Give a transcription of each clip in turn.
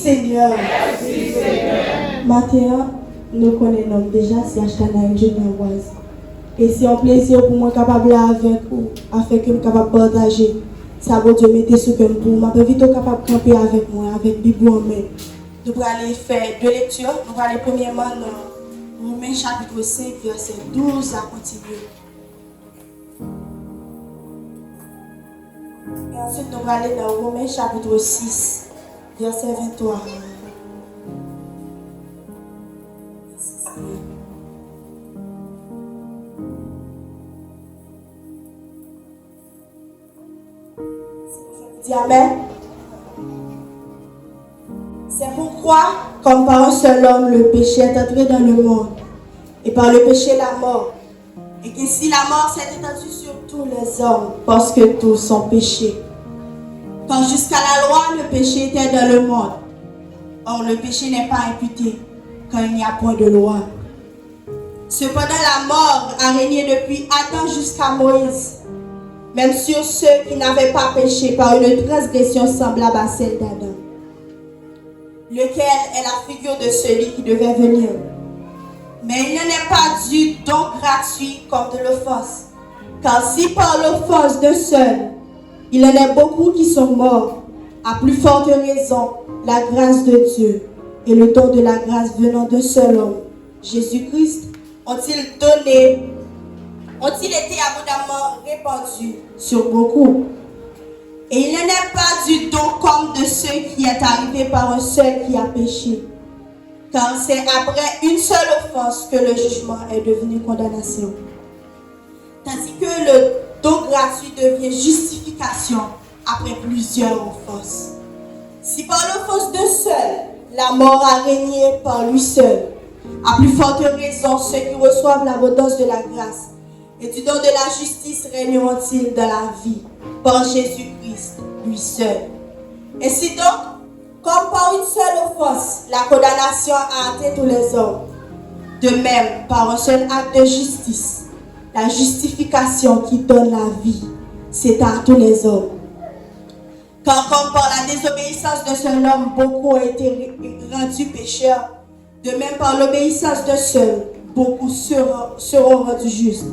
Seigneur. Merci Seigneur. Maintenant, nous connaissons déjà si Ashkana Junior Boise. Et c'est un plaisir pour moi capable avec vous, afin que je capable de partager. Ça va Dieu mettre ce que pour moi. Je vite capable de camper avec moi, avec Bible en main. Nous allons aller faire deux lectures. Nous allons aller premièrement dans Romains chapitre 5, verset 12 à continuer. Et ensuite, nous allons aller dans Romains chapitre 6, verset 23. Dis Amen. C'est pourquoi, comme par un seul homme, le péché est entré dans le monde, et par le péché la mort, et que si la mort s'est étendue sur tous les hommes, parce que tous sont péchés. Quand jusqu'à la loi, le péché était dans le monde. Or, le péché n'est pas imputé, quand il n'y a point de loi. Cependant, la mort a régné depuis Adam jusqu'à Moïse, même sur ceux qui n'avaient pas péché par une transgression semblable à celle d'Adam, lequel est la figure de celui qui devait venir. Mais il n'en est pas du don gratuit comme de l'offense. Car si par l'offense d'un seul, il en est beaucoup qui sont morts, à plus forte raison, la grâce de Dieu et le don de la grâce venant d'un seul homme, Jésus-Christ, ont-ils été abondamment répandus sur beaucoup. Et il n'en est pas du don comme de ceux qui est arrivé par un seul qui a péché. Car c'est après une seule offense que le jugement est devenu condamnation. Tandis que le don gratuit devient justification après plusieurs offenses. Si par l'offense d'un seul, la mort a régné par lui seul, à plus forte raison, ceux qui reçoivent l'abondance de la grâce et du don de la justice régneront-ils dans la vie par Jésus-Christ, lui seul. Ainsi donc, comme par une seule offense, la condamnation a atteint tous les hommes, de même, par un seul acte de justice, la justification qui donne la vie s'étend à tous les hommes. Car comme par la désobéissance d'un seul homme, beaucoup ont été rendus pécheurs, de même par l'obéissance d'un seul, beaucoup seront rendus justes.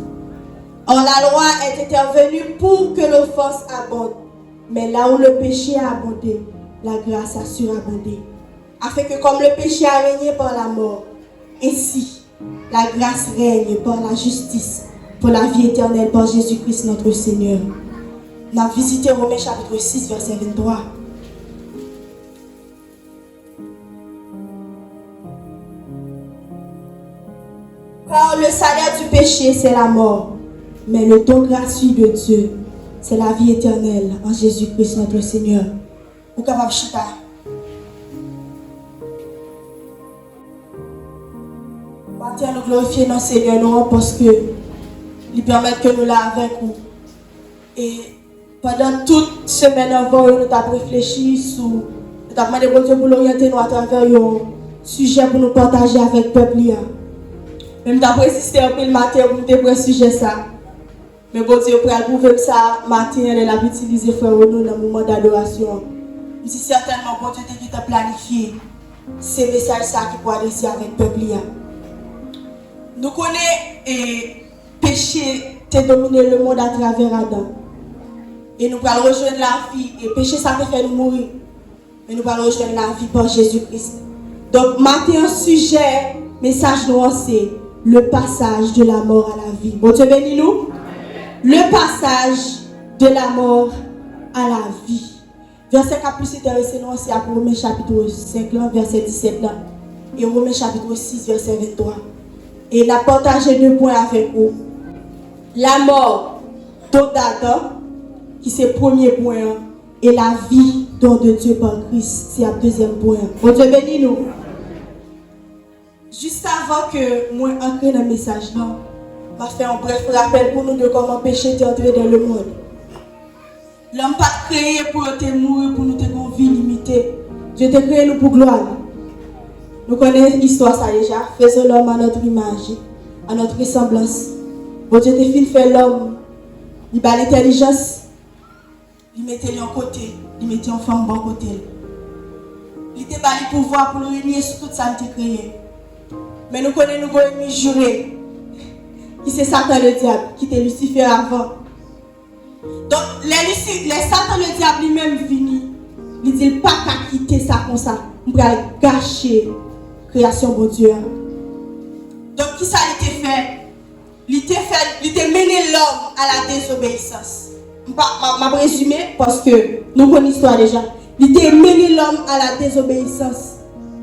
Or la loi est intervenue pour que l'offense abonde, mais là où le péché a abondé, la grâce a surabondé, afin que comme le péché a régné par la mort, ainsi la grâce règne par la justice, pour la vie éternelle par Jésus-Christ notre Seigneur. Nous avons visité Romains chapitre 6, verset 23. Car le salaire du péché, c'est la mort, mais le don gratuit de Dieu, c'est la vie éternelle en Jésus-Christ notre Seigneur. Vous êtes capable de chuter. Maintenant, nous glorifions notre Seigneur parce que il permet que nous l'ayons avec vous. Et pendant toute semaine avant, nous avons réfléchi sur, nous avons demandé à Dieu pour l'orienter nous à travers un sujet pour nous partager avec le peuple. Nous avons résisté un peu le matin pour nous prendre ce sujet. Mais bon Dieu, pour prouver que ça, matin, elle a utilisé frère Renaud dans le moment d'adoration. Je suis certainement bon Dieu qui t'a planifié ces messages qui pourraient adresser avec le peuple. Nous connaissons et péché qui dominé le monde à travers Adam. Et nous allons rejoindre la vie. Et péché, ça peut faire nous mourir. Mais nous allons rejoindre la vie par Jésus-Christ. Donc, maintenant, un sujet, message nous, c'est le passage de la mort à la vie. Bon Dieu bénis nous. Le passage de la mort à la vie. Verset qui a plus intéressé nous, c'est à Romains chapitre 5, verset 17 là, et Romains chapitre 6, verset 23. Et il a partagé 2 points avec vous. La mort d'Adam, qui c'est le premier point, et la vie don de Dieu par Christ, c'est le deuxième point. Bon Dieu bénis nous. Juste avant que moi entre dans le message là, je vais faire un bref rappel pour nous de comment le péché est entré dans le monde. L'homme pas créé pour te mourir, pour nous te une vie limitée. Dieu t'a créé nous pour gloire. Nous connaissons l'histoire ça déjà. Faisons l'homme à notre image, à notre ressemblance. Bon Dieu t'a fait faire l'homme. Il a l'intelligence. Il mettait en côté. Il mettait en femme bon côté. Il était pas le pouvoir pour nous régner sur tout ça qui était créé. Mais nous connaissons nos ennemis jurés, qui c'est Satan le diable, qui était Lucifer avant. Donc, les Satan le diable lui-même venu, il dit pas qu'à quitter ça comme ça, on va gâcher la création de Dieu. Donc, qui ça a été fait? Il était mené l'homme à la désobéissance. Je vais résumer parce que nous connaissons l'histoire déjà. Il était mené l'homme à la désobéissance.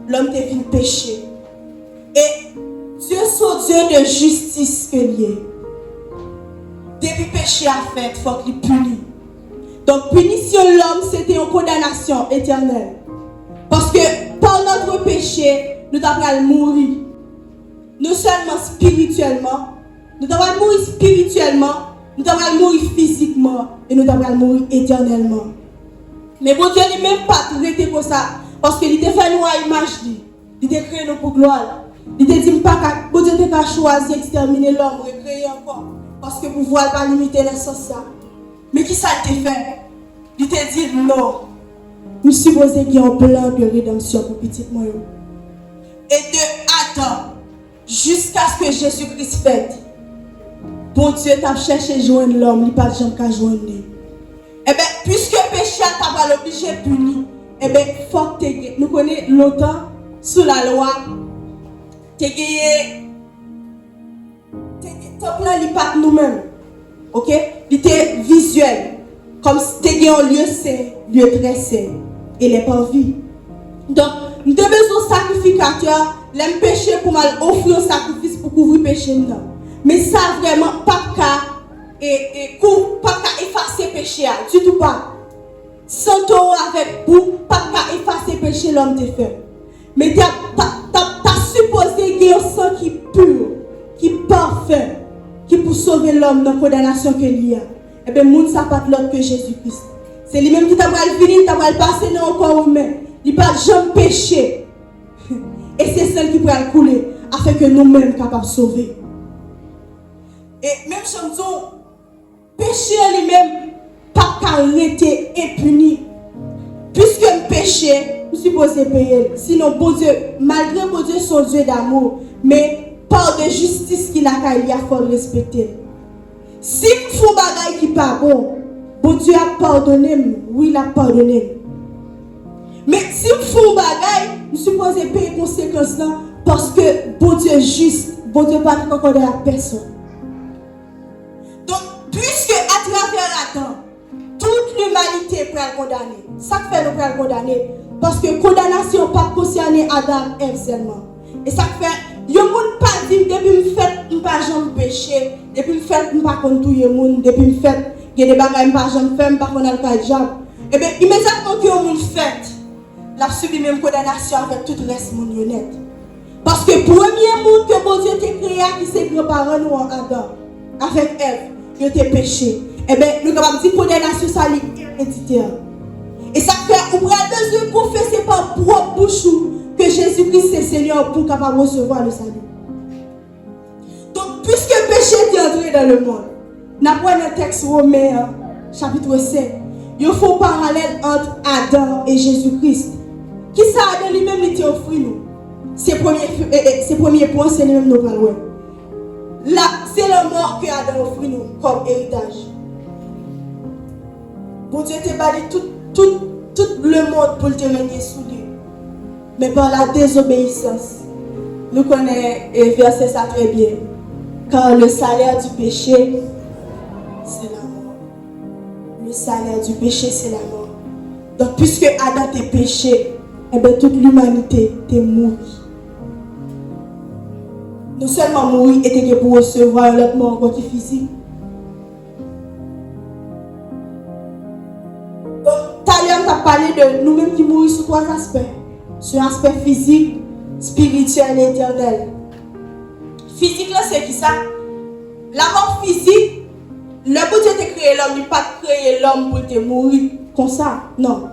L'homme était venu pécher. Et Dieu, son Dieu de justice que lié. Depuis péché a fait, il faut qu'il punisse. Donc, punition de l'homme, c'était une condamnation éternelle. Parce que par notre péché, nous devons mourir. Non seulement spirituellement, nous devons mourir spirituellement, nous devons mourir physiquement et nous devons mourir éternellement. Mais bon Dieu n'est même pas traité pour ça. Parce qu'il était fait nous à image. Il était créé nous pour gloire. Il était dit pas que bon Dieu n'a pas choisi d'exterminer l'homme et créer encore. Parce que pouvoir pas limiter les sens. Mais qui ça a été fait? Il était dit non. Nous supposons qu'il y a un plan de rédemption pour petit moi. Et de Adam jusqu'à ce que Jésus-Christ fait. Bon Dieu t'a cherché joindre l'homme, il n'a pas de gens qu'à joindre. Eh bien, puisque le péché t'a pas l'obligé de punir, eh bien, il faut que tu nous connaissons longtemps sous la loi. Tu gagné. Ton plan, il n'est pas nous-mêmes. Ok? Il était visuel. Comme si tu gagné un lieu saint, lieu très saint. Et il n'est pas en vie. Donc, nous avons besoin de sacrificateur, l'aime péché pour mal offrir un sacrifice pour couvrir le péché. Mais ça, vraiment, pas qu'à effacer le péché, du tout pas. Sans toi avec vous, pas qu'à effacer le péché, l'homme te fait. Mais tu as supposé qu'il y a un sang qui est pur, qui est parfait, qui pour sauver l'homme dans la condamnation qu'il y a. Eh bien, moun ça pas l'autre que Jésus-Christ. C'est lui-même qui t'a venir, t'a passer dans le corps humain. Il n'a pas jamais péché. Et c'est celle qui pourra couler afin que nous-mêmes capables de sauver. Et même si péché lui-même, pas arrêter et puni. Puisque le péché, nous supposons payer. Sinon, bon Dieu, malgré bon Dieu, son Dieu d'amour, mais par de justice qu'il a, il faut le respecter. Si nous faisons des choses qui ne sont pas bon, bon Dieu a pardonné, oui, il a pardonné. Mais si nous faisons des choses, nous supposons payer les conséquences là, parce que bon Dieu est juste, bon Dieu ne va pas condamner à personne. Donc, puisque à travers Adam, toute l'humanité peut être condamnée, ça fait nous peut être condamner, parce que condamnation pas concerner Adam et Ève seulement. Et ça fait, il y a des gens qui disent, depuis que je fais, pas jamais péché, depuis que je fais, pas contre tout le monde, depuis que je fais, il y a des bagages pas jamais fait, pas contre le diable. Et bien, immédiatement que le monde fait, la subi même condamnation avec tout le reste de monde honnête. Parce que le premier monde que bon Dieu t'a créé, qui c'est grands-parents nous en Adam, avec Ève, il était péché. Et bien, nous avons dit condamnation, ça est héréditaire. Et ça fait, on a besoin de confesser par propre bouche que Jésus-Christ est Seigneur pour capable recevoir le salut. Donc, puisque le péché est entré dans le monde, nous prenons le texte Romains, chapitre 5. Il faut un parallèle entre Adam et Jésus-Christ. Qui ça Adam lui-même il t'a offert nous? Ses premiers points, c'est lui-même nous parlons. Là, c'est la mort que Adam offre nous comme héritage. Bon Dieu t'a bâti tout le monde pour te régner sous lui. Mais par la désobéissance, nous connaissons verset ça très bien. Car le salaire du péché, c'est la mort. Le salaire du péché, c'est la mort. Donc, puisque Adam t'a péché, eh bien, toute l'humanité t'est morte. Non seulement mourir était pour recevoir l'autre mort encore qui physique. Donc, tout à l'heure, tu as parlé de nous-mêmes qui mourons sous trois aspects. Sur l'aspect physique, spirituel et éternel. Physique, là, c'est qui ça? La mort physique, le bon Dieu t'a créé l'homme, il n'a pas créé l'homme pour te mourir comme ça. Non.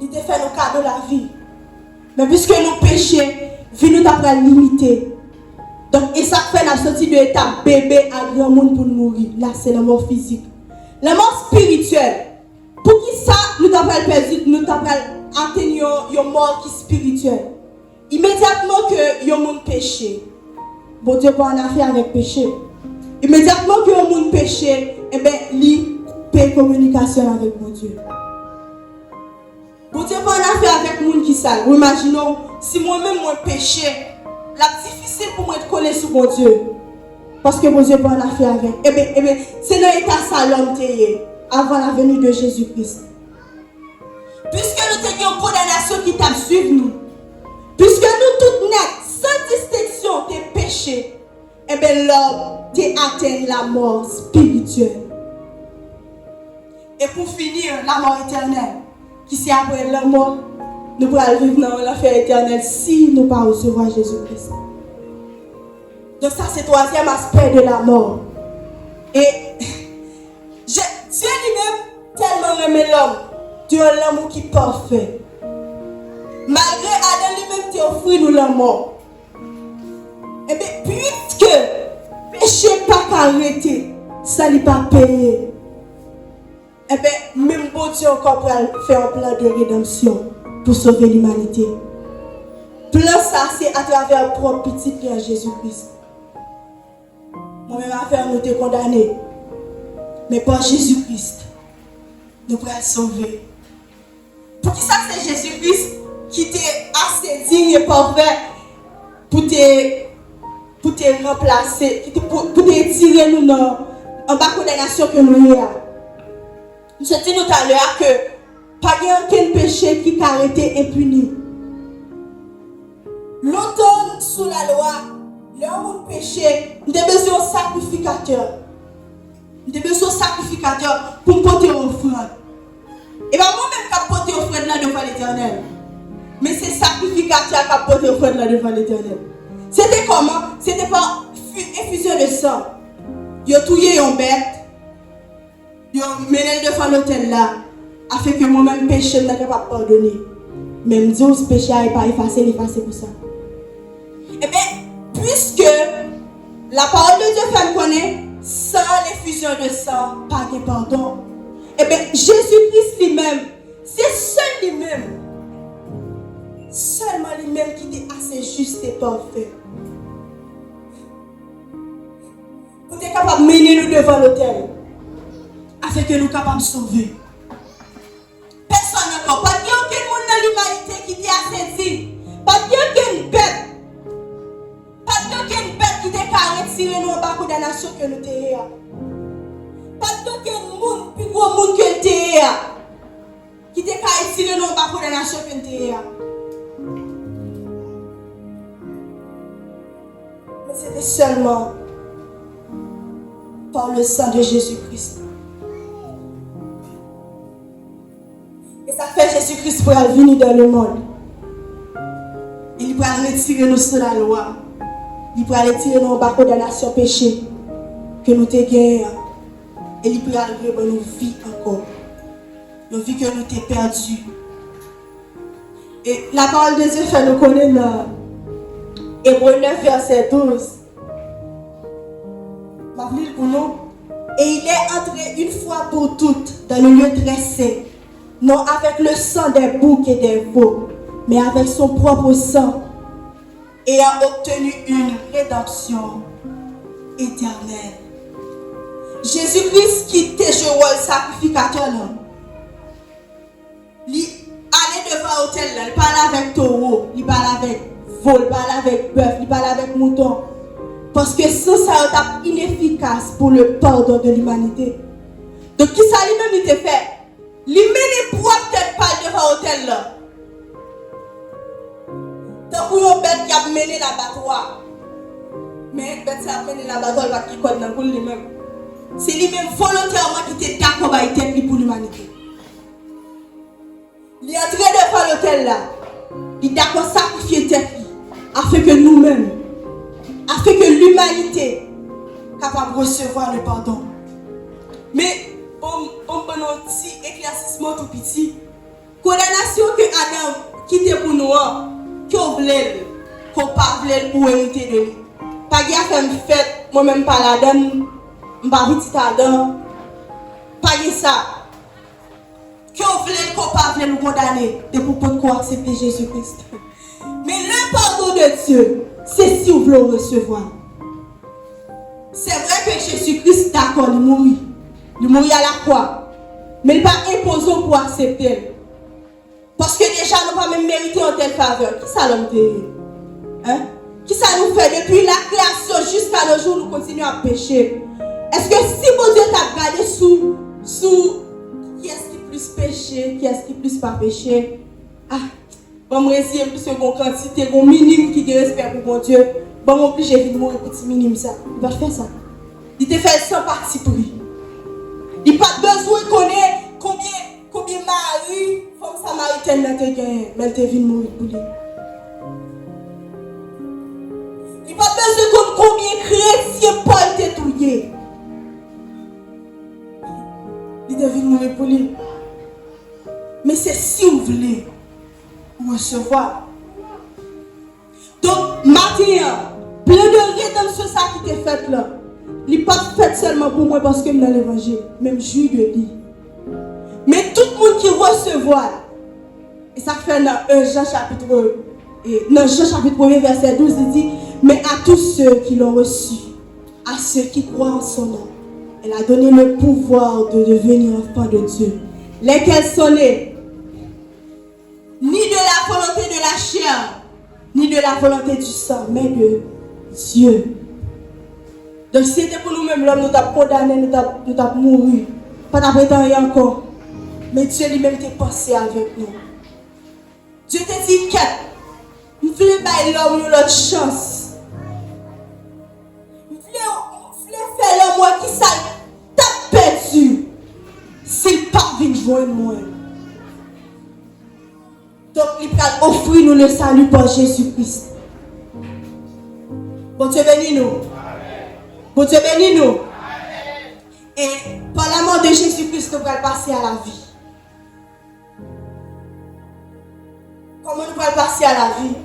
Il t'a fait le cadeau de la vie. Mais puisque nous péchons, vie nous t'a limité. Donc, et ça fait la sortie de l'état bébé à grand monde pour mourir. Là, c'est la mort physique. La mort spirituelle. Pour qui ça? nous t'avons perdu, nous t'avons atteint une mort qui est spirituelle. Immédiatement que yon moun péché, bon Dieu pas en affaire avec péché. Immédiatement que yon moun péché, eh bien, li paie communication avec mon Dieu. Bon Dieu pas en affaire avec moun qui sale. Ou imaginons, si moi-même moi péché, la difficile pour moi de coller sur mon Dieu. Parce que mon Dieu pas en affaire avec. Eh bien, c'est dans l'état salon avant la venue de Jésus-Christ. Puisque nous avons une condamnation qui t'a suivi nous. Puisque nous toutes net, sans distinction, tes péchés, eh bien l'homme t'es atteint la mort spirituelle. Et pour finir, la mort éternelle, qui c'est après la mort, nous pourrons vivre dans l'enfer éternel si nous ne pas recevoir Jésus-Christ. Donc ça c'est le troisième aspect de la mort. Et Dieu lui-même tellement aimé l'homme, Dieu est l'amour qui est parfait. Malgré Adam lui-même t'a offert nous la mort. Et bien, puisque péché pas arrêté, ça n'est pas payé. Et bien, même bon Dieu encore pour faire un plan de rédemption pour sauver l'humanité. Plan ça, c'est à travers le propre petit frère Jésus-Christ. Moi-même, affaire nous te condamner. Mais par Jésus-Christ, nous pourrons sauver. Pour qui ça, c'est Jésus-Christ qui était assez digne et parfait pour te remplacer, pour te tirer nous dans en bas condamnation que nous avons. Nous avons dit tout à l'heure que pas aucun péché qui a arrêté impuni. Longtemps sous la loi, l'homme péché, nous avons besoin d'un sacrificateur. Nous avons besoin d'un sacrificateur pour porter offrande. Et bien moi-même qui porter offrande là devant l'Éternel. Mais c'est sacrificateur qui a porté offrande là devant l'Éternel. C'était comment? C'était par effusion de sang. Ils ont tué une bête. Ils ont mené devant l'autel là. Afin que moi-même péché ne pas pardonner. Même Dieu péché n'est pas effacé pour ça. Et bien, puisque la parole de Dieu fait connaître, sans l'effusion de sang, pas de pardon. Et bien, Jésus-Christ lui-même, c'est seul lui-même. Seulement lui-même qui est assez juste et parfait. Pour être capable de mener nous devant l'autel. Afin que nous soyons capables de sauver. Personne encore. Pas qu'il y ait aucun monde dans l'humanité qui est assez digne. Pas qu'il y ait aucune bête. Pas qu'il y ait aucune bête qui est retiré nous en bas de la nation que nous avons. Pas qu'il y ait aucun monde, plus gros monde que nous avons. Qui est retiré nous en bas de la nation que nous avons. Mais c'était seulement par le sang de Jésus-Christ. Et ça fait Jésus-Christ pour venir dans le monde. Il va retirer nous sur la loi. Il va retirer nous en bas de la nation péché que nous avons gagné. Et il va arriver dans nos vies encore. Nos vies que nous avons perdues. Et la parole de Dieu fait nous connaître dans Hébreux 9, verset 12. Ma vie pour nous. Et il est entré une fois pour toutes dans le lieu très saint. Non avec le sang des boucs et des veaux, mais avec son propre sang, et a obtenu une rédemption éternelle. Jésus-Christ qui était le sacrificateur, il allait devant l'autel, il parlait avec taureau, il parlait avec veau, il parlait avec bœuf, il parlait avec mouton. Parce que ça est inefficace pour le pardon de l'humanité. Donc, qui ça lui-même il te fait? Il mène propre tête pas devant l'hôtel là. Tant que une bête qui a mené l'abattoir. Mais bête qui a mené l'abattoir, il va qui code dans lui-même. C'est lui-même volontairement qui était d'accord avec tête pour l'humanité. Il est entré devant l'hôtel là. Il est d'accord sacrifier tête afin que nous-mêmes, afin que l'humanité capable de recevoir le pardon. Mais on a un petit éclaircissement tout petit. Condamnation que Adam quittait pour nous, qu'on voulait, qu'on pas voulait pour hériter de lui. Pas qu'il a fait une fête, moi-même pas la donne, je ne pas petit Adam. Pas ça. qu'on voulait qu'on pas nous condamner, de pour pas accepter Jésus-Christ. Mais le pardon de Dieu, c'est si vous voulez recevoir. C'est vrai que Jésus-Christ, d'accord, il mourit. Il mourit à la croix. Mais il n'est pas imposant pour accepter. Parce que déjà, nous n'avons pas même mérité en telle faveur. Qui ça l'homme fait? Hein? Qui ça nous fait? Depuis la création jusqu'à nos jours, nous continuons à pécher. Est-ce que si mon Dieu t'a regardé sous qui est-ce qui plus péché, qui est-ce qui plus pas péché? Ah, bon, moi, si plus que bon quantité, bon minime qui te respecte pour mon Dieu, bon, moi, plus j'ai vu mon petit minime ça. Il va faire ça. Il te fait sans parti pris. Il n'a pas besoin de connaître combien Marie, femme samaritaine, n'a te gagné, mais elle te vient mourir pour lui. Il n'a pas besoin de connaître combien chrétiens Paul t'a touillé. Il devait mourir pour lui. Mais c'est si vous voulez recevoir. Donc, maintenant, plein de rédemption ça qui t'est fait là. Il n'est pas fait seulement pour moi parce que je suis dans l'évangile. Même Jules le dit. Mais tout le monde qui recevra, et ça fait dans Jean chapitre 1 verset 12, il dit, mais à tous ceux qui l'ont reçu, à ceux qui croient en son nom, elle a donné le pouvoir de devenir enfant de Dieu. Lesquels sont nés ni de la volonté de la chair, ni de la volonté du sang, mais de Dieu. Donc si c'était pour nous-mêmes, l'homme nous a condamné, nous a mouru. Pas d'apprendre rien encore. Mais Dieu lui-même t'a pensé avec nous. Dieu t'a dit que nous voulons bailler l'homme une autre chance. Nous voulons faire l'homme qui ça t'a perdu. S'il part vite joindre moi. Donc il va offrir nous le salut par Jésus-Christ. Bon Dieu bénis nous. Bon Dieu bénis nous. Et par la mort de Jésus-Christ, nous allons passer à la vie. Comment nous allons passer à la vie?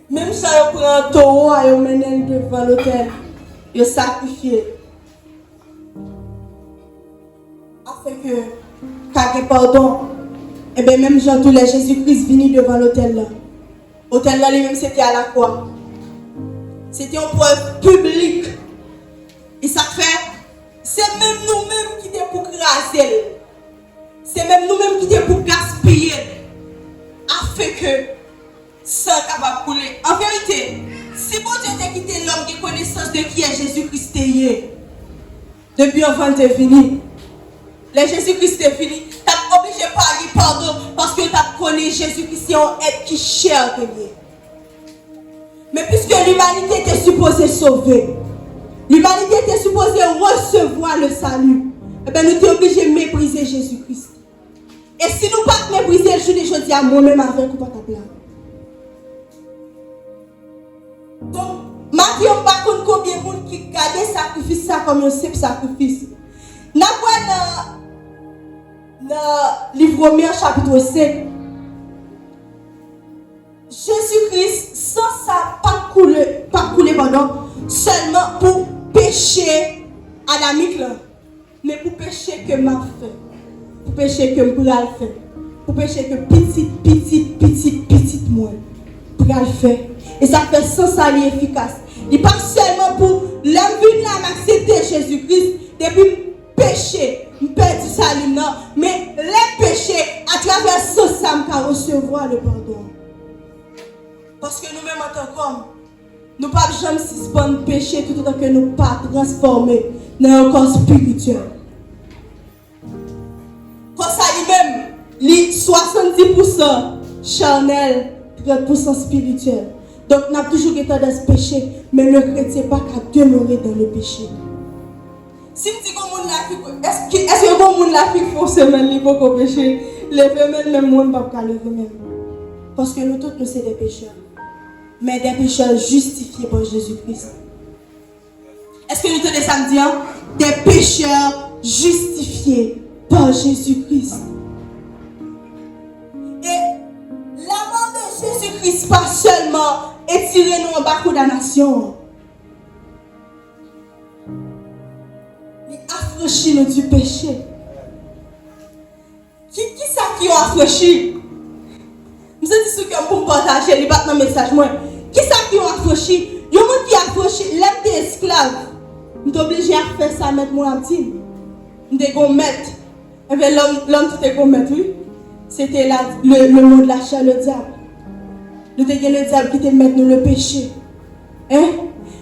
Même si on prend un taureau et on mène devant l'autel, on sacrifie. Afin que, car pardon, et bien même Jean tous les Jésus-Christ venu devant l'autel là. L'autel là lui-même c'était à la croix. C'était une preuve publique. Et ça fait, c'est même nous-mêmes qui étaient pour craser. C'est même nous-mêmes qui étaient pour gaspiller. Afin que ça capable de couler. En vérité, si bon Dieu t'a quitté l'homme qui connaissance de qui est Jésus-Christ depuis avant de venir, le Jésus-Christ est fini, t'as obligé de parler pardon parce que t'as connu Jésus-Christ c'est un être qui cher que lui. Mais puisque l'humanité était supposée sauver, l'humanité était supposée recevoir le salut, eh bien nous sommes obligés de mépriser Jésus-Christ. Et si nous ne pas mépriser le jour dis à moi-même avec ou pas ta place. Donc, Matthieu ne pas compte combien de monde qui garde sacrifice ça comme un simple sacrifice. Nous avons dans le livre Romains chapitre 5. Jésus-Christ, sans ça, pas couler seulement pour pécher adamique, mais pour pécher que m'a fait, pour pécher que m'bral fait, pour pécher que petite moi, m'bral fait. Et ça fait sans ça efficace. Il pas seulement pour l'envie d'accepter Jésus-Christ, depuis péché, perdre du salut, non, mais les péchés, à travers ce ça, m'ka recevoir le pardon. Parce que nous-mêmes en tant qu'hommes, nous ne pouvons jamais suspendre le péché tout autant que nous ne pas transformer dans un corps spirituel. Comme ça, lui-même, 70% charnel, 30% spirituel. Donc, nous avons toujours été dans ce péché, mais le chrétien n'est pas qu'à demeurer dans le péché. Si je dis que est-ce que bon monde la fi font semaine li pas qu'on péché, lever même monde pas lever même. Parce que nous tous nous c'est des pécheurs. Mais des pécheurs justifiés par Jésus-Christ. Est-ce que nous tenons samedi des pécheurs justifiés par Jésus-Christ. Et la mort de Jésus-Christ pas seulement étirer nous en bas condamnation. Il affranchit nous du péché. affranchi. Je me suis dit que pour partager les bâtiments message moi. Qui ça qui ont affranchi? Il y a des gens qui ont affranchi, l'homme des esclaves. Je suis obligé à faire ça mettre mon petit. Je suis mettre. Et bien l'homme qui était mettre, oui. C'était le mot de la chair, le diable. Nous avons le diable qui te met nous le péché. Hein?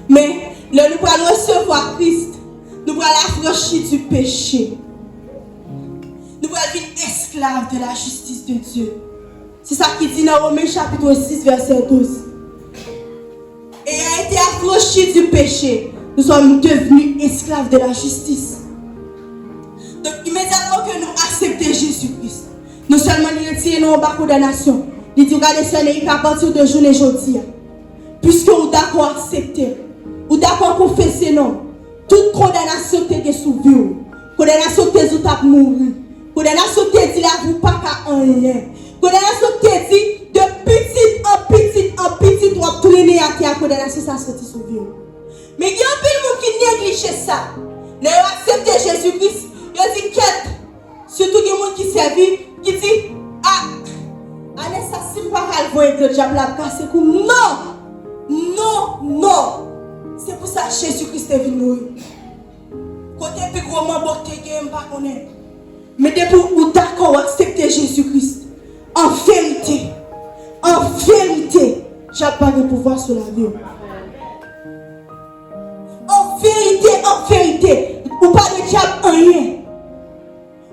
Mais nous allons recevoir Christ. Nous allons l'affranchir du péché. Nous allons être esclaves de la justice de Dieu. C'est ça qui dit dans Romains chapitre 6, verset 12. Et a été affranchi du péché. Nous sommes devenus esclaves de la justice. Donc immédiatement que nous acceptons Jésus-Christ, nous seulement nous retirons nos bas condamnation. Il dit, regardez, Seigneur, qu'à partir de journée aujourd'hui, puisque vous d'accord accepter, vous d'accord confesser non, toute condamnation qui est sous vous, condamnation qui est sous ta mourir, condamnation qui est dit là, vous pas qu'à un rien, condamnation qui est dit de petite en petite, vous traîner à terre, condamnation ça sorti sous vous. Mais il y a un peu de monde qui néglige ça. Ils ont accepté Jésus-Christ, ils ont dit quête, surtout les gens qui servent, qui dit, ah, allez, ça c'est pas qu'elle voit que le diable a cassé comme non. C'est pour ça que Jésus-Christ est venu mourir. Côté plus gros mambo que tu n'as pas connaître. Mais depuis où d'accord accepter Jésus-Christ, en vérité, j'ai pas de pouvoir sur la vie. En vérité, ou pas de diable en rien.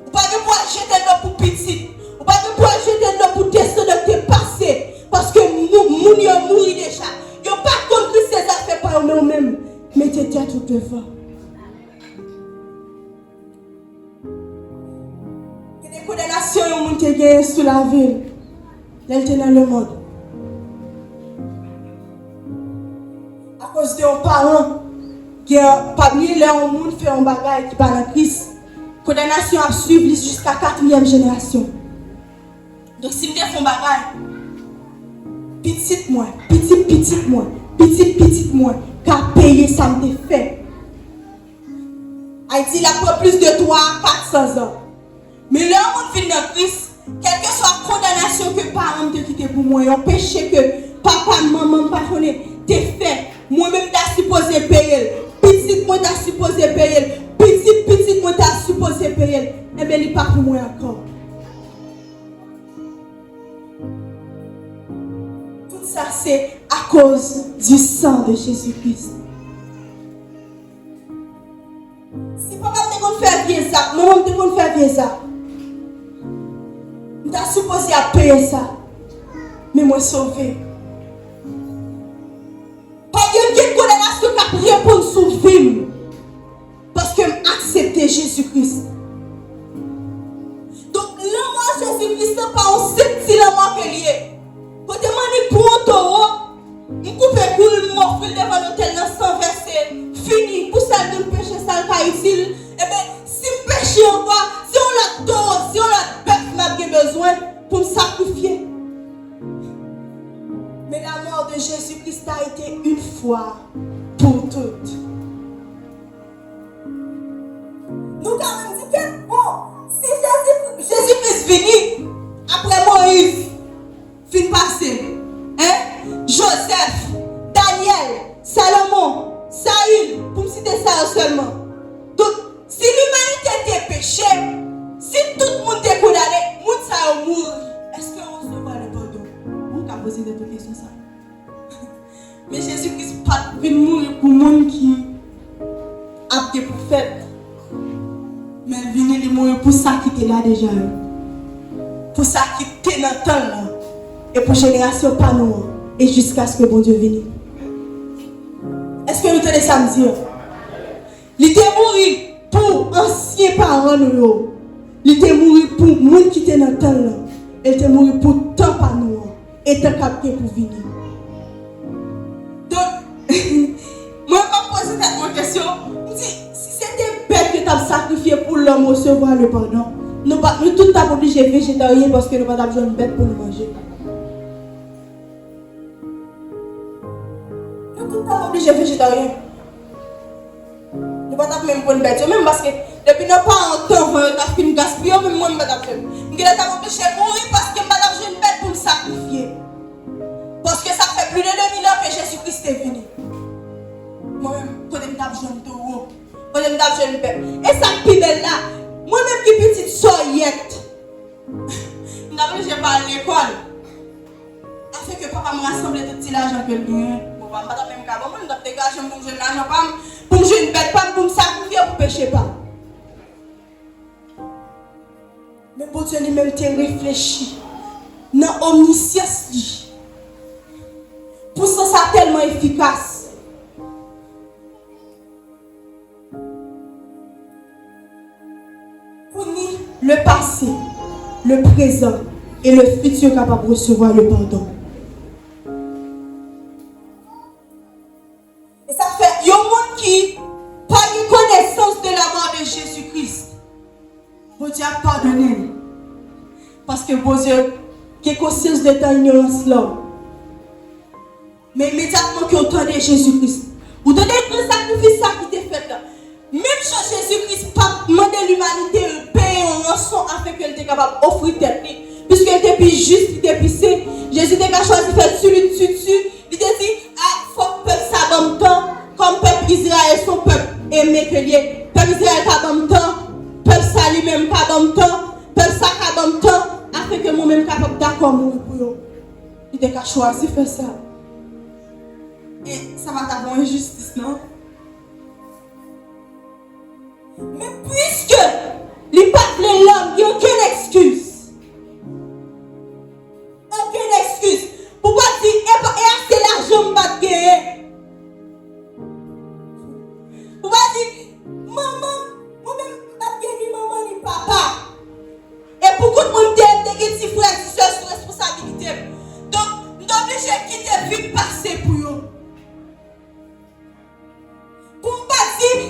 Ou pas de pouvoir jeter l'eau pour petit. Ou pas de pouvoir jeter l'eau pour tester de te passer. Parce que moun yon mouri déjà. Yon pas compris ces affaires par eux-mêmes. Mettez tête tout devant. Il y a des condamnations yon moun te gagné sous la ville. Elle était dans le monde. À cause de un parent qui a pas mis leur monde fait un bagage qui parle en Christ. Condamnation à suivre jusqu'à 4e génération. Donc si je fais un bagage, petite moi, qu'à payer ça me fait. Haïti a pris plus de 300-400 ans. Mais là, on vient dans Christ, quelle que soit la condamnation que parents te quitté pour moi, un péché que papa, maman, pas connaît, t'es fait. Moi-même, t'as supposé payer. Petite moi, t'as supposé payer. Petite moi, t'as supposé payer. Eh bien, il n'est pas pour moi encore. Tout ça, c'est à cause du sang de Jésus-Christ. Si papa te fait bien ça, maman te fait bien ça, tu as supposé à payer ça. Mais moi, sauvé. Pas de condamnation qui a répondu sur vie. Parce que j'ai accepté Jésus-Christ. Donc, l'amour Jésus-Christ n'est pas un petit amour que lié. Quand tu m'as pour un taureau, je coupe le coule, je m'offre devant l'hôtel sans verser. Fini, pour ça, de péché, ça le utile. Eh bien, si je péché encore, si on l'a taureau, si on l'a bête, j'ai besoin pour me sacrifier. Mais la mort de Jésus-Christ a été une fois pour toutes. Nous quand même dit que bon, si Jésus-Christ venu après Moïse, fin passé, Joseph, Daniel, Salomon, Saül, pour me citer ça seulement. Donc, si l'humanité était péché, si tout le monde était condamné, tout le monde ça mourir. Est-ce qu'on se voit le pardon? On peut poser des questions ça. Mais Jésus-Christ n'est pas venu mourir pour le monde qui a été prophète. Mais il vient mourir pour ça qui était là déjà. Pour ça qui était dans le temps là. Et pour génération pas nous. Et jusqu'à ce que bon Dieu vienne. Est-ce que nous tenez ça me dire? Il était mort pour anciens parents nous. Il était mort pour les gens qui étaient dans le temps là. Il était mort pour tant pas nous. Et tant capté pour venir. Donc, moi je me pose cette question. Je me dis, si c'était bête que tu as sacrifié pour l'homme recevoir le pardon, nous tous sommes obligés de végétarien parce que nous n'avons pas besoin de bête pour nous manger. Nous tous sommes obligés de végétarien. Nous n'avons pas même pour une bête, même parce que depuis nos parents, nous avons fait une gaspille, même moi, je Je suis obligé de mourir parce que madame, je une bête pour me sacrifier. Parce que ça fait plus de 2000 ans que Jésus-Christ est venu. Moi-même, quand je me jeune taureau, quand je me jeune bête. Et ça qui est belle là, moi-même qui petite soyette, je vais pas à l'école. Afin que papa me rassemble tout l'argent que le bien. Bon, madame, même quand moi, je vais dégager mon jeune l'argent pour me jouer une bête, pas pour me sacrifier, pour pécher pas. Mais pour Dieu lui-même, tu réfléchi dans l'omniscience. Pour ça, c'est tellement efficace. Pour ni le passé, le présent et le futur capable de recevoir le pardon. Et ça fait, il y a un monde qui n'a pas de connaissance de la mort de Jésus-Christ. Bon Dieu a pardonné. Parce que bon Dieu, qui est conscience de ta ignorance là. Mais immédiatement que vous entendez Jésus-Christ, vous donnez un sacrifice qui t'est fait là. Même si Jésus-Christ pas demandé l'humanité de payer un rançon afin qu'elle était capable d'offrir tête. Puisqu'elle était plus juste, il était plus saint. Jésus était choisi de faire dessus. Il était dit, ah, il faut que le peuple s'abonne temps, comme peuple Israël, son peuple aimé que lié. Peuple Israël s'abonne temps, peuple ça lui-même s'abonne temps, peuple ça s'abonne temps, afin que moi-même capable d'accord pour eux. Il était choisi de faire ça. Et ça va t'avoir une injustice, non? Mais puisque les papes, les l'homme, il n'y a aucune excuse. Aucune excuse. Pour pas dire, et c'est l'argent que je vais gagner. Pour pas dire, maman, moi-même, je vais gagner maman ni papa. Et pour que tout le monde ait des petits frères et soeurs sous responsabilité. Donc, nous sommes obligés de quitter vie passer pour eux. Pour pas dire,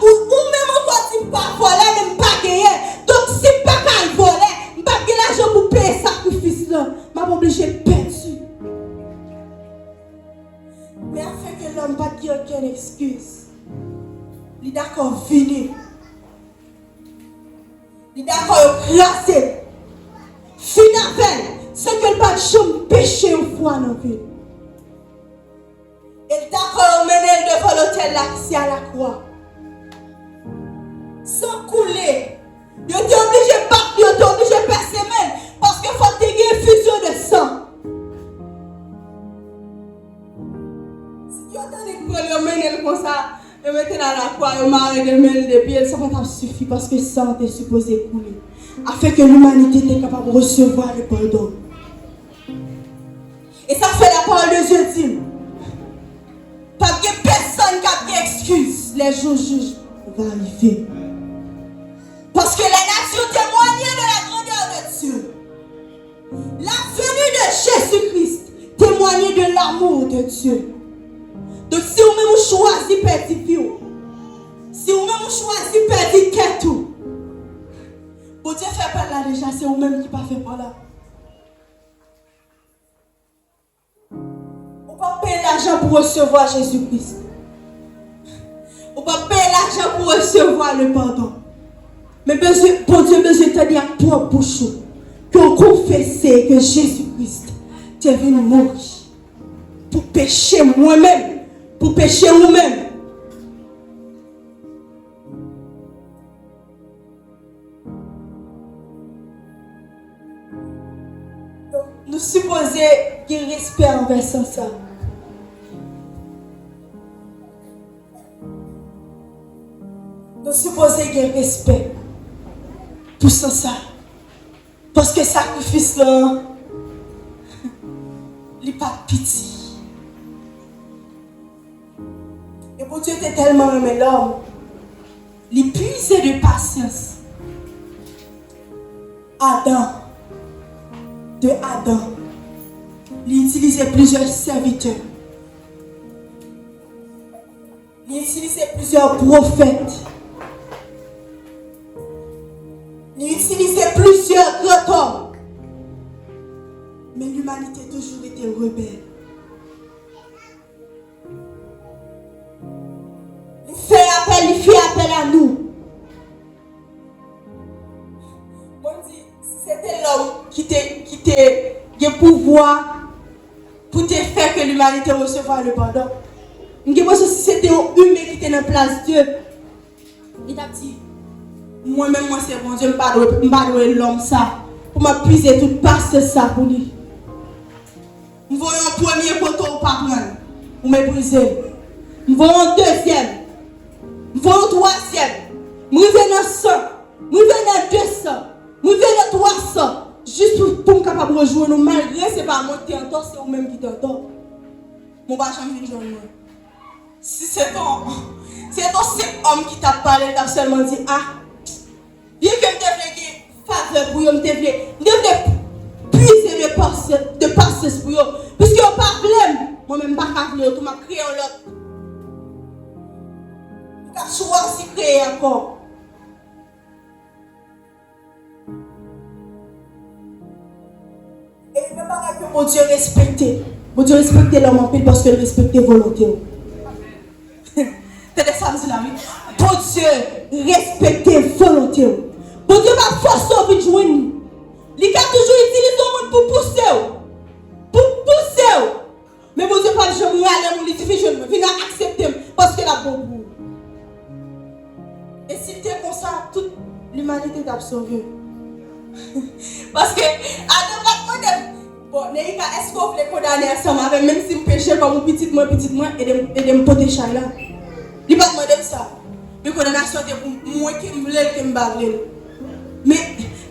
ou même encore si je ne pas voler, mais je ne pas gagner. Donc, si je ne pas voler, je ne pas gagner l'argent pour payer le sacrifice là. Je suis obligé de perdre. Mais afin que l'homme ne ait aucune excuse, il est d'accord venir. Il est d'accord classer. Finalement, c'est que le pas de péché au foie dans la vie. Et d'accord mener devant l'autel là qui est à la croix. Sans couler. Il était obligé de battre, il était obligé de faire semaine. Parce qu'il faut qu'il y ait une fusion de sang. Si tu entends les coups, mener comme ça, et mettre dans la croix, et marrer de mener des pieds, ça va pas suffire parce que le sang est supposé couler. Afin que l'humanité soit capable de recevoir le pardon. Et ça fait la parole de Dieu dit. Pas que personne qui a des excuses. Les jours juges vont arriver. Parce que les nations témoignaient de la grandeur de Dieu. La venue de Jésus-Christ témoignait de l'amour de Dieu. Donc si vous-même choisissez perdre vie, si vous-même choisissez perdre tout, bon Dieu fait pas là déjà, c'est vous-même qui pas fait pas là. On va payer l'argent pour recevoir Jésus-Christ. On va payer l'argent pour recevoir le pardon. Mais bon Dieu, besoin de dire à toi, bouche, que vous confessez que Jésus-Christ est venu mourir pour pécher moi-même, pour pécher vous-même. Donc, nous supposons qu'il y ait respect envers ça. Nous supposons qu'il y ait respect pour ça. Parce que sacrifice là, il n'est pas de pitié. Et pour Dieu était tellement aimé l'homme, il puisait de patience. De Adam, il utilisait plusieurs serviteurs. Il utilisait plusieurs prophètes. Il utilisait plusieurs grands hommes. Mais l'humanité a toujours été rebelle. Il fait appel à nous. Moi, je dis, le pouvoir pour te faire que l'humanité recevra le pardon. Je pense que si c'était un humain qui était en place Dieu, il t'a dit, moi-même, moi c'est bon Dieu, je ne vais pas l'homme ça, pour m'appuyer tout passe ça pour lui. Je vois un premier côté au pas prendre, pour m'épuiser. Je vois un deuxième, je vois un troisième, je vais dans 100, je vais dans 200, je vais dans 300, juste pour me capable de rejoindre nous, malgré ce n'est pas moi qui t'entends, c'est vous-même qui t'entends. Mon pas jamais venir joindre moi. Si c'est ton homme qui t'a parlé, il t'a seulement dit, ah, bien que je te faveur pour eux, je devrais puiser de passer pour eux. Puisque je n'ai pas de problème, moi-même, je ne vais pas venir, tu m'as créé un autre. Tu as choisi de créer encore. Et il ne veut pas que mon Dieu respecte. Mon Dieu respecte l'homme en pile parce qu'il respecte la volonté. C'est des samedis là, oui. Bon Dieu, respectez volonté. Bon Dieu va forcer de joindre. Il a toujours utilisé le monde pour pousser. Pour pousser. Mais bon Dieu, pas de jamais aller, mon dit, je viens accepter parce que la bon pour. Et si tu es comme ça, toute l'humanité t'a sauvé. Parce que, à demain, bon, est-ce qu'on peut condamner ensemble avec, même si je péché comme un petit moi, et de me porter chat là. Il ne va pas demander ça. Mais condamnation est pour moi qui me lève, qui me parle. Mais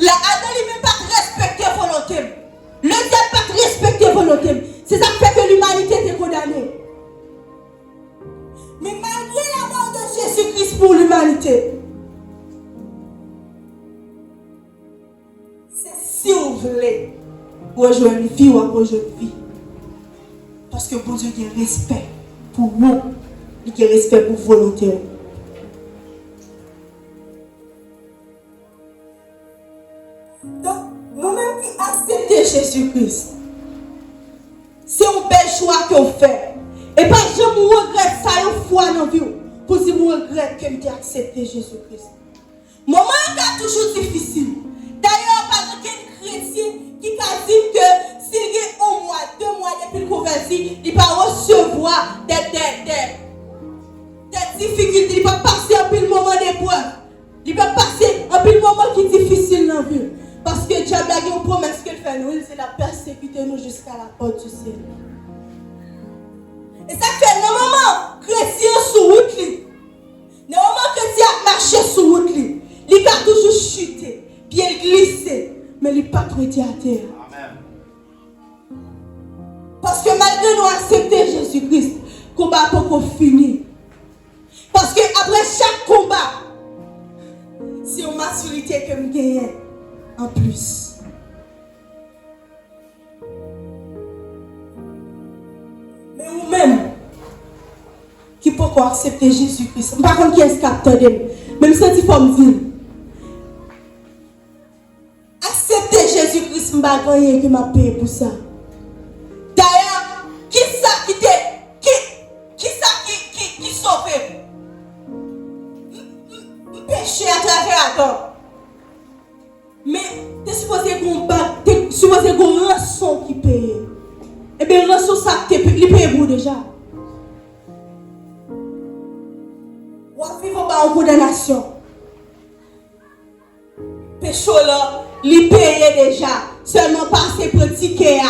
la Adam, il ne veut pas respecter la volonté. Le diable ne pas respecter la volonté. C'est ça qui fait que l'humanité est condamnée. Mais malgré la mort de Jésus-Christ pour l'humanité, c'est si vous voulez rejoindre une vie ou rejoindre une vie. Parce que bon Dieu a un respect pour nous. Il a un respect pour la volonté. Donc, nous-mêmes qui acceptons Jésus-Christ, c'est un bel choix qu'on fait. Et pas je me regrette ça une fois dans la vie pour dire que je regrette que j'ai accepté Jésus-Christ. Moment est toujours difficile. D'ailleurs, parce qu'un chrétien qui a dit que s'il y a un mois, 2 mois depuis le converti, il va recevoir des difficultés, il va passer un peu le moment d'épreuve. Il va passer un peu le moment qui est difficile dans la vie. Parce que Dieu a une promesse qu'il fait nous, c'est la persécuter nous jusqu'à la porte du ciel. Et ça fait un moment chrétien sur route, un moment chrétien marché sur route, il va toujours chuter, bien glisser, mais il n'est pas prêté à terre. Amen. Parce que malgré nous accepter Jésus-Christ, le combat n'est pas fini. Parce que après chaque combat, c'est une maturité que je gagne en plus. Mais vous-même, qui peut accepter Jésus-Christ, par contre, qui est capteur d'elle, même si tu peux me dire, accepter Jésus-Christ, je ne vais pas rien que m'a payé pour ça. D'ailleurs, qui ça qui sauve? Péché à travers Adam. Mais tu es supposé combattre, tu es supposé qu'on rançon qui paye. Eh bien, rançon ça, il paye pour déjà. On va vivre en condamnation. Péché là, il paye déjà. Seulement passer pour le ticket.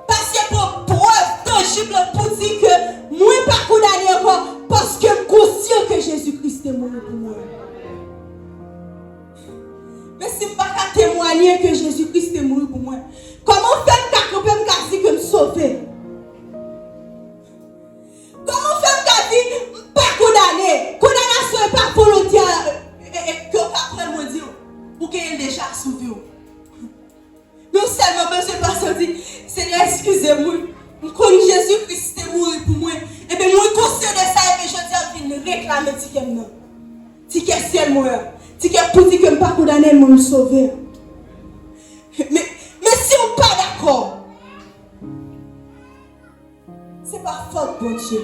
Passer pour preuve tangible pour dire que moi pas condamné encore parce que je suis conscient que Jésus-Christ est mort pour moi. Mais si je ne peux pas témoigner que Jésus-Christ est mort pour moi, comment faire que je peux dire que je suis sauvé? Comment faire que je ne suis pas condamné? Condamnation n'est pas volontaire et que après moi dire pour qu'il ait déjà sauvé. Nous seulement besoin de passer dire Seigneur, excusez-moi, je connais Jésus-Christ est mort pour moi. Et bien, moi, conscient de ça, et je dis, je viens réclamer le ticket. Ticket ciel, moi. Ticket pour dire que je ne suis pas condamné, je me sauver. Mais si on n'est pas d'accord, ce n'est pas faute, bon Dieu.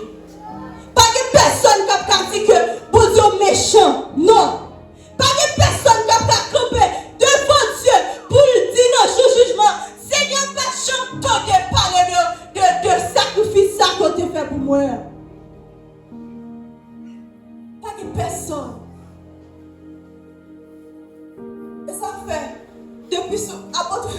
Pas de personne qui a dit que bon Dieu est méchant. Non. Pas de personne qui a campé devant Dieu pour lui dire non, je juge apôtre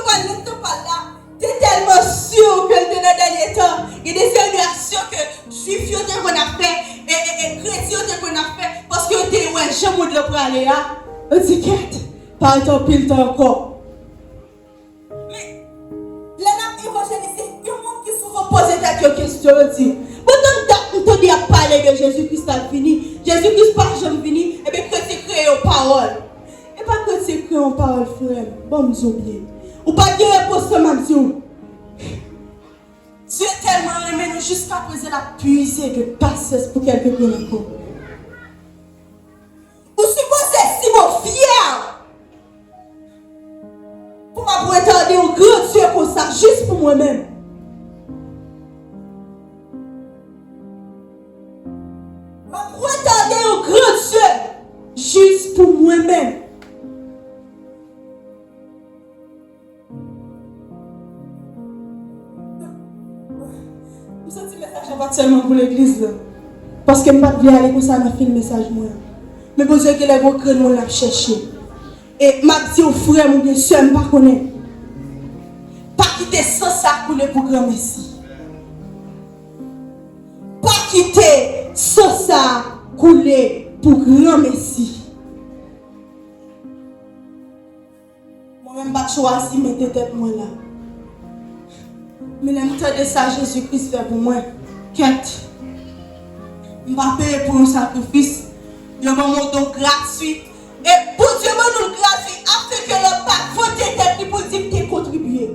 Paul, ne te parle là. Tu es tellement sûr que dans le dernier temps, il y a des situations que juifs qu'on a fait et chrétiens qu'on a fait parce que tu es ouais, jamais de le prendre là. On dit qu'est-ce par ton pile encore. Mais l'un évangélisé, il y a un monde qui souvent pose cette question aussi. Pourtant, on dit à parler de Jésus-Christ a fini. Jésus-Christ pas jamais fini. Et bien, quand tu crées une parole. Et pas quand tu crées une parole, frère. Bon, nous oublions. Ou pas de réponse à ma Dieu. Dieu est tellement aimé nous jusqu'à présent la puiser de patience pour quelqu'un encore. Vous supposez si mon fier pour ma prétendre un grand Dieu comme ça, juste pour moi-même. Ma prétendre un grand Dieu juste pour moi-même. Je sens ce message pas seulement pour l'église là. Parce que je ne peux pas aller comme ça dans le message moi. Mais bon Dieu que les gros crânes m'ont l'a cherché. Et m'a dit au frère mon bien sûr, je ne pas connaître. Pas quitter sans ça couler pour grand Messie. Pas quitter sans ça couler pour grand Messie. Moi-même pas choisi mettre tête moi là. Mais l'important de ça Jésus-Christ fait pour moi. Quête. Je ne vais pas payer pour un sacrifice. Je vais me don gratuit. Et pour Dieu, me don gratuit, afin que le pas voter tête pour dire que tu contribué.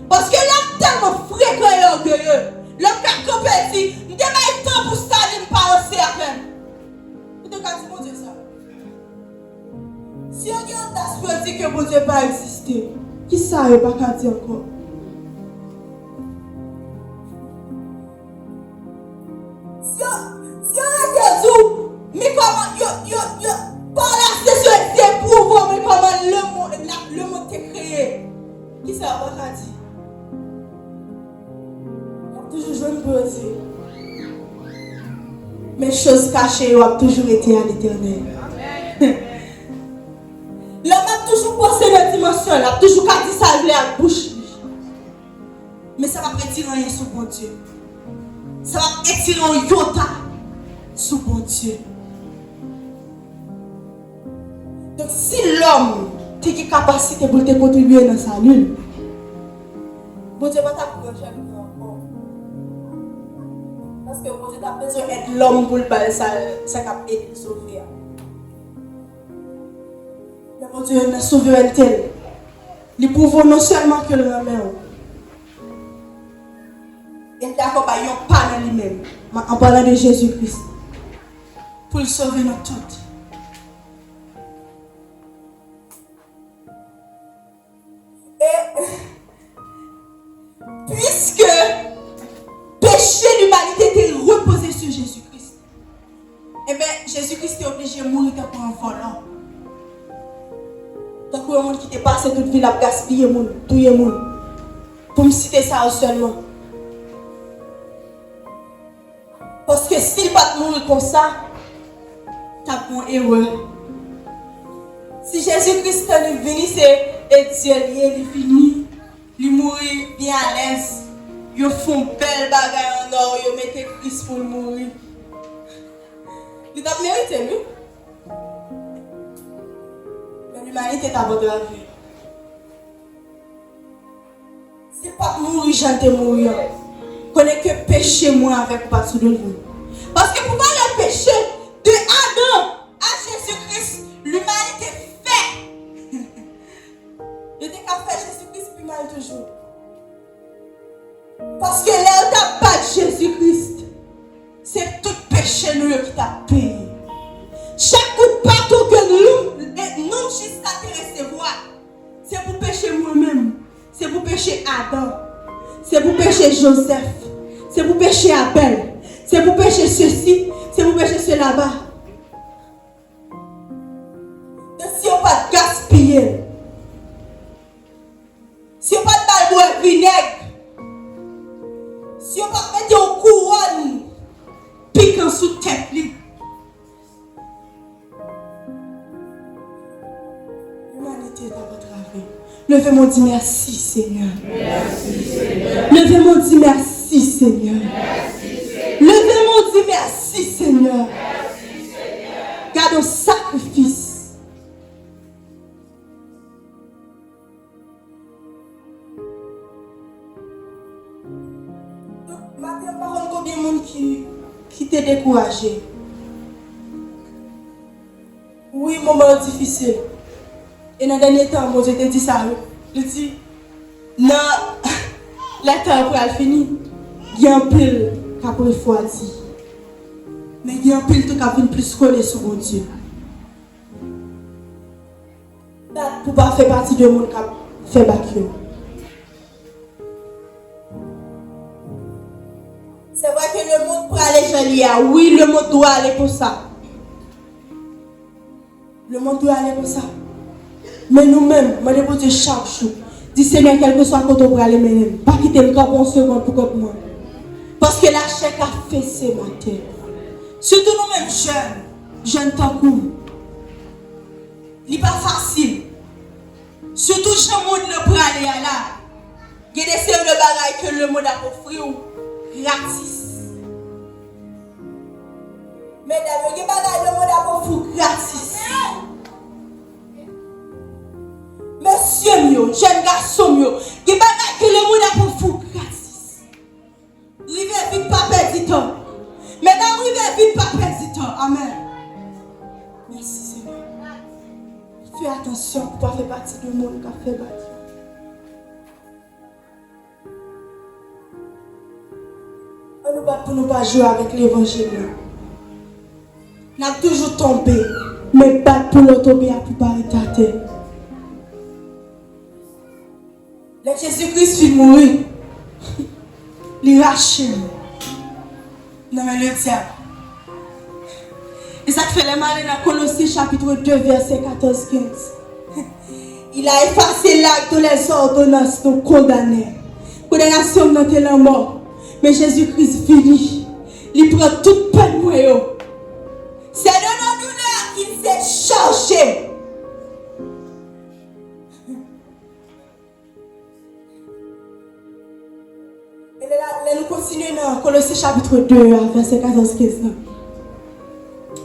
Parce que l'homme tellement fréquent et orgueilleux. L'homme qui a compétit, je ne pas temps pour ça, je ne pas aussi à peine. Vous te dit, mon Dieu, ça. Si on a un dire que mon Dieu n'a pas existé, qui ça n'a pas qu'à dire encore? Si on a dit, mais comment, par la session d'éprouve, mais comment le monde t'est créé? Qui ça va pas dire? Toujours jeune posé. Mes choses cachées ont toujours été à l'éternel. L'homme a toujours pensé dans la dimension, il a toujours dit ça à la bouche. Mais ça va pas tirer rien sur bon Dieu. Ça va étirer un iota sur bon Dieu. Donc si l'homme a une capacité pour te contribuer dans sa lune, bon Dieu va t'apprendre encore. Parce que bon Dieu a besoin d'être l'homme pour le faire ça qui est sauvé. Mais bon Dieu est souverain tel. Il prouve non seulement que le remet. Il t'accompagne pas dans lui-même. En parlant de Jésus-Christ. Pour le sauver notre toutes. Et puisque péché l'humanité était reposé sur Jésus-Christ, et bien Jésus-Christ est obligé de mourir pour un volant. Tant que le monde qui était passé toute vie à gaspiller, tout le monde. Pour me citer ça seulement. Parce que s'il va mourir comme ça, t'as bon erreur. Si Jésus-Christ est venu, c'est Dieu, il est fini. Il mourit bien à l'aise. Ils font belle bagaille en or, ils mettent Christ pour mourir. Il a mérité, lui. Mais l'humanité est à votre vie. Si pas mourir, j'en mourir. Connais que péché moi avec pas tout de vous. Parce que pour le péché de Adam à Jésus-Christ, l'humanité fait. Je dis qu'à faire Jésus-Christ plus mal toujours. Parce que là, t'as pas de Jésus-Christ. C'est tout péché nous qui t'a payé. Chaque coup de bateau que nous jusqu'à te recevoir, c'est pour pécher moi-même. C'est pour pécher Adam. C'est pour pécher Joseph. C'est pour pécher Abel. C'est pour pécher ceci. C'est pour pécher cela là-bas. Donc si on ne pas gaspiller, si on ne pas de vinaigre, si on ne pas mettre en couronne piquant sous tête, l'humanité est à votre avis. Levez-moi, dit merci, Seigneur. Merci, Seigneur. Levez-moi, dit merci, Seigneur. Merci, Seigneur. Levez-moi, dit merci, Seigneur. Merci, Seigneur. Garde un sacrifice. Matin, par contre, combien de monde qui t'est découragé? Oui, moment difficile. Et dans le dernier temps, moi, je t'ai dit ça. Je dis, non, la temps pour finir. Il y a un pile qui a refroidi. Mais il y a un pile qui a venir plus coller sur mon Dieu. Pour ne pas faire partie de monde qui a fait bâtiment. C'est vrai que le monde pour aller chez lui. Oui, le monde doit aller pour ça. Le monde doit aller pour ça. Mais nous-mêmes, moi, je Dieu chaque jour. Dis Seigneur, quel que soit le côté pour aller mener. Pas quitter le camp en seconde pour que moi. Parce que la chair a fait ce matin. Surtout nous-mêmes jeunes tant que nous. Ce n'est pas facile. Surtout chez le monde pour aller là. Il y a des séries de bagailles que le monde a offert gratis. Mesdames, il y a des bagailles que le monde a offert gratis. Monsieur mio, jeune garçon mio, il y a des bagailles que le monde a offert gratis. Rive vite, pas perdre du temps. Mesdames, rive vite, pas perdre du temps. Amen. Merci Seigneur. Fais attention pour ne pas faire partie du monde qui a fait bâtir. On nous bat pour ne pas jouer avec l'évangile. On a toujours tombé, mais battre pour nous tomber à plus pas retarder. Le Jésus-Christ fit mourir. Il rache. Non mais le diable. Et ça fait les malins dans Colossiens chapitre 2 verset 14-15. Il a effacé l'acte de les ordonnances nous condamnés. Condamnation dans la mort. Mais Jésus-Christ finit. Il prend toute peine pour eux. C'est de nos douleurs qu'il s'est chargé. Et là, nous continuons dans Colossiens chapitre 2 verset 14-15.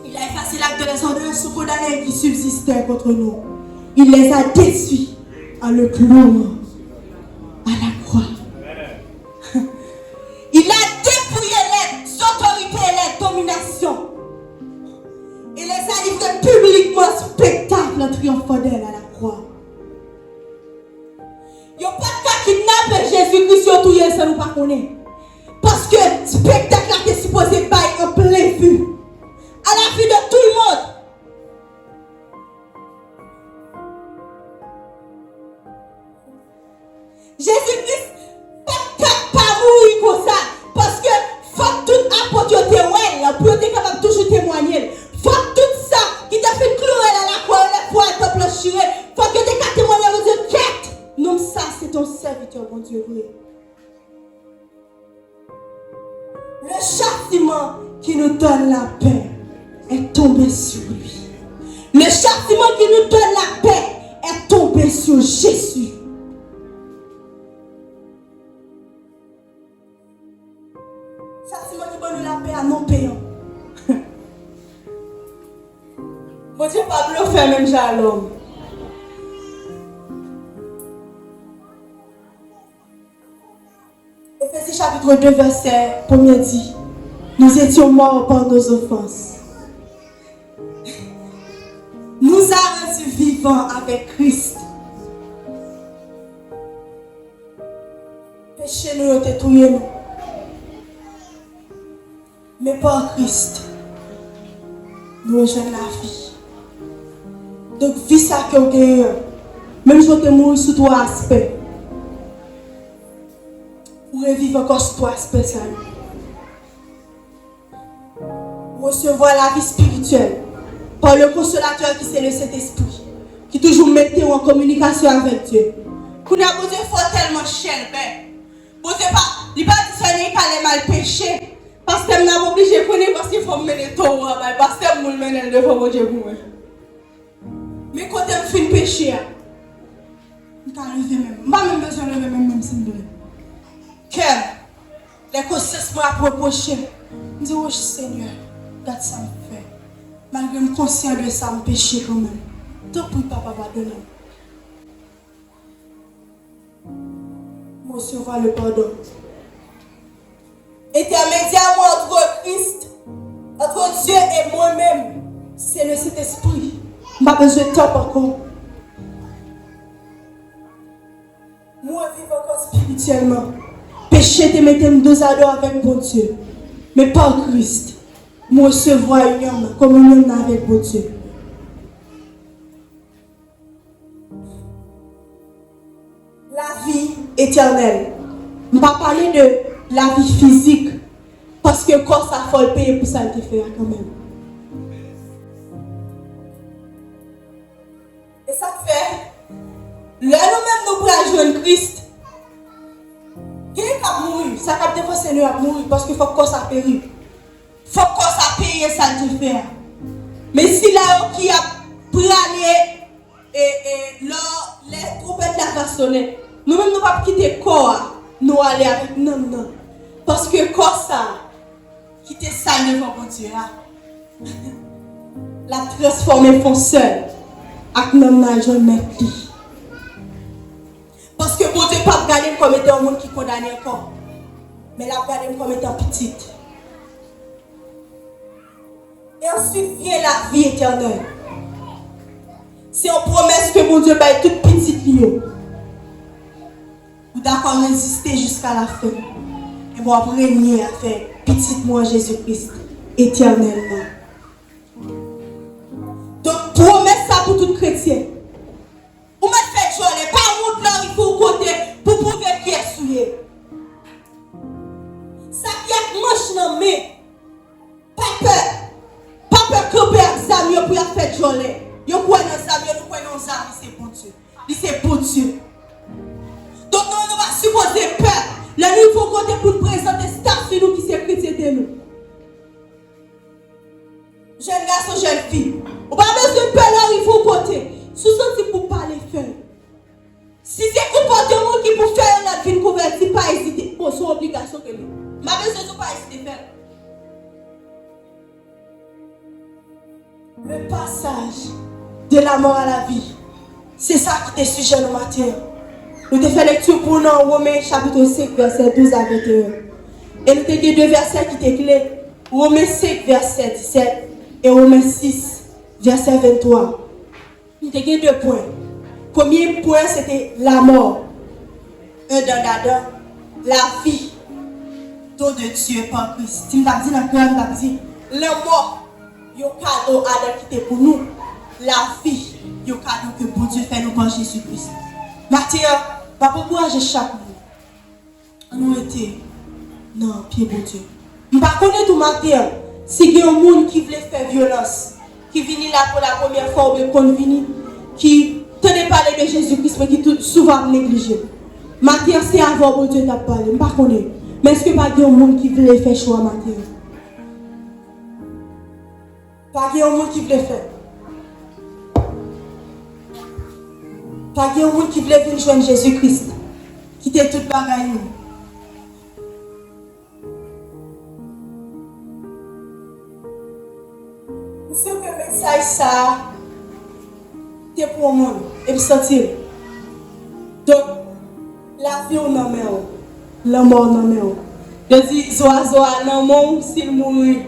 Il a effacé l'acte de les ordonnances nous condamnés qui subsistaient contre nous. Il les a détruits en le clouant à la croix. Il a dépouillé les autorités et les dominations. Et les a livrés publiquement spectacle en triomphant d'elle à la croix. Il n'y a pas de kidnapper Jésus-Christ sur tout ça nous pas connaître. Parce que le spectacle a été supposé par en plein vue. À la vue de tout le monde. Jésus-Christ pas mourir comme ça. Parce que faut tout apporter témoin. Pour être capable de toujours témoigner. Faut tout ça qui t'a fait clouer à la croix. La foi est peuple chiré. Faut que tu aies témoigner à Dieu. Quête. Non, ça c'est ton serviteur, mon Dieu. Oui. Le châtiment qui nous donne la paix est tombé sur lui. Le châtiment qui nous donne la paix est tombé sur Jésus. Châtiment qui donne la paix à non payants. Mon Dieu, pas bluffer même déjà à l'homme. Éphésiens chapitre 2 verset 1 dit: nous étions morts par nos offenses. Nous a rendus vivants avec Christ. Péché nous ont détruit nous. Mais par Christ, nous rejoignons la vie. Donc, vie ça que vous gagnez. Même si vous mourrez sous trois aspects. Vous revivre encore sous trois aspects. Recevoir la vie spirituelle par le consolateur qui c'est le Saint-Esprit, qui toujours mettait en communication avec Dieu. Qu'on a besoin de faire tellement cher, bon Dieu pas, il pas dit pas les mal péchés, parce que nous obligé de connaître parce qu'il faut mener tout parce que nous mener devant Dieu pour moi. Mais quand on fait péché, Je vais lever même. Je n'ai même besoin de lever même si je veux. Cœur, les consciences m'ont reproché. Je dis, oh Seigneur, regarde ça me fait. Malgré me conscient de ça, me péché quand même. Tant pis, papa va donner. Recevoir le pardon. Intermédiaire entre Christ, entre Dieu et moi-même, c'est le Saint-Esprit. Je n'ai pas besoin de temps encore. Moi, vivre encore spirituellement. Péché te mettre deux ados avec mon Dieu. Mais par Christ, moi recevoir une homme comme un homme avec mon Dieu. La vie éternelle. Je ne vais pas parler de la vie physique. Parce que quand ça faut le payer pour ça, il te fait quand même. Et ça fait, là nous-mêmes nous prenons joindre Christ. Quelqu'un qui a mouru, ça capte des fois Seigneur a mouru parce qu'il faut que ça périt. Il faut que ça paye ça te fait. Mais si là qui a pris et les trompettes la sonné, nous-mêmes nous ne pouvons pas quitter le corps, nous aller avec non. Parce que quand ça, quitter ça devant mon Dieu, la transformer font seul, avec non je mettre. Parce que bon Dieu ne peut pas regarder comme étant un monde qui condamne encore. Mais il a regardé comme étant petite. Et ensuite vient la vie éternelle. C'est une promesse que mon Dieu va être toute petite liée. Vous d'accord résister jusqu'à la fin. Et moi régner à faire petite moi Jésus-Christ éternellement. Donc promesse ça pour tout chrétien. Vous me faites jolie, pas un là il faut côté pour prouver qui est souillé. Ça qui est manche dans mais pas peur que père Samuel pour faire jolie. Yo quoi dans Samuel, nous quoi dans Samuel, c'est pour Dieu. C'est pour Dieu. Donc nous va supposer peur. Là nous il faut côté pour nous présenter staff sur nous qui c'est chrétien de nous. Jeune garçon, jeune fille. On va besoin de peur là il faut côté. Sous-senti pour parler faire. Si c'est comportement qui pour faire notre vie convertie, pas hésiter. Bon, c'est une obligation que nous. Ma besoin de pas hésiter faire. Le passage de la mort à la vie, c'est ça qui est sujet de matin. Nous avons fait lecture pour nous en Romains chapitre 5, verset 12 à 21. Et nous avons deux versets qui étaient clés. Romains 5, verset 17 et Romains 6, verset 23. Nous avons deux points. Premier point, c'était la mort. Un dans Adam, la vie. Don de Dieu par Christ. Si nous avons dit dans le Coran, nous avons dit, la mort, il y a un cadeau Adam qui était pour nous. La vie, il y a un cadeau que bon Dieu fait nous par Jésus-Christ. Mathieu, pas pour courager chaque jour. Nous étions non, pied bon Dieu. Je ne connais pas tout matin. Si il y a un monde qui veut faire violence, qui vient là pour la première fois ou qu'on vient, qui tenait parler de Jésus-Christ, mais qui tout souvent négligé. Matin, c'est avant bon Dieu t'a parlé. Je ne connais pas. Mais est-ce que pas il y a un monde qui veut faire choix matin? Pas il y a un monde qui veut faire. Pas il y a un monde qui veut venir joindre Jésus-Christ. Quitter toute bagaille. Je sais que le message ça, c'est pour le monde. Et me sentir. Donc, la vie on en met. La mort on en met. Je dis, zoa dans le monde, s'il mourit,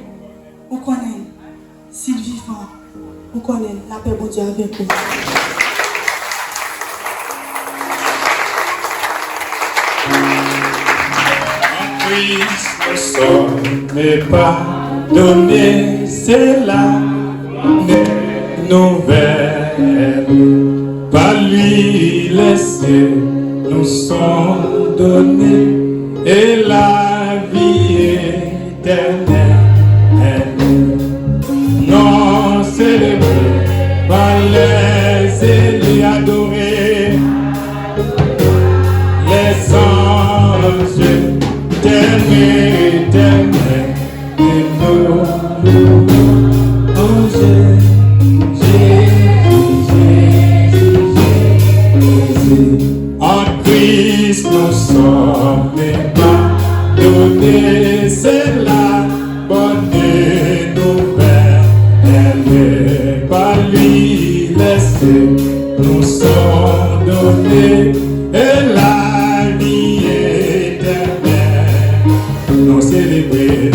vous connaissez. S'il vivant, vous connaissez. La paix de Dieu avec vous. Christ ne n'est pas donné, c'est la nouvelle. Par lui les cieux nous sont donnés et la vie éternelle. Non célébrée par les élus adorés, les anges éternel, et nous Jésus, Jésus, Jésus, En Christ nous sommes pardonnés, c'est la bonne nouvelle. Elle est par lui laissée, nous sommes donnés, et la vie éternelle. Nous célébrés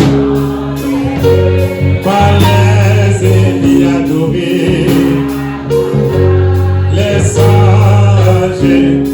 par les élus adorés, les anges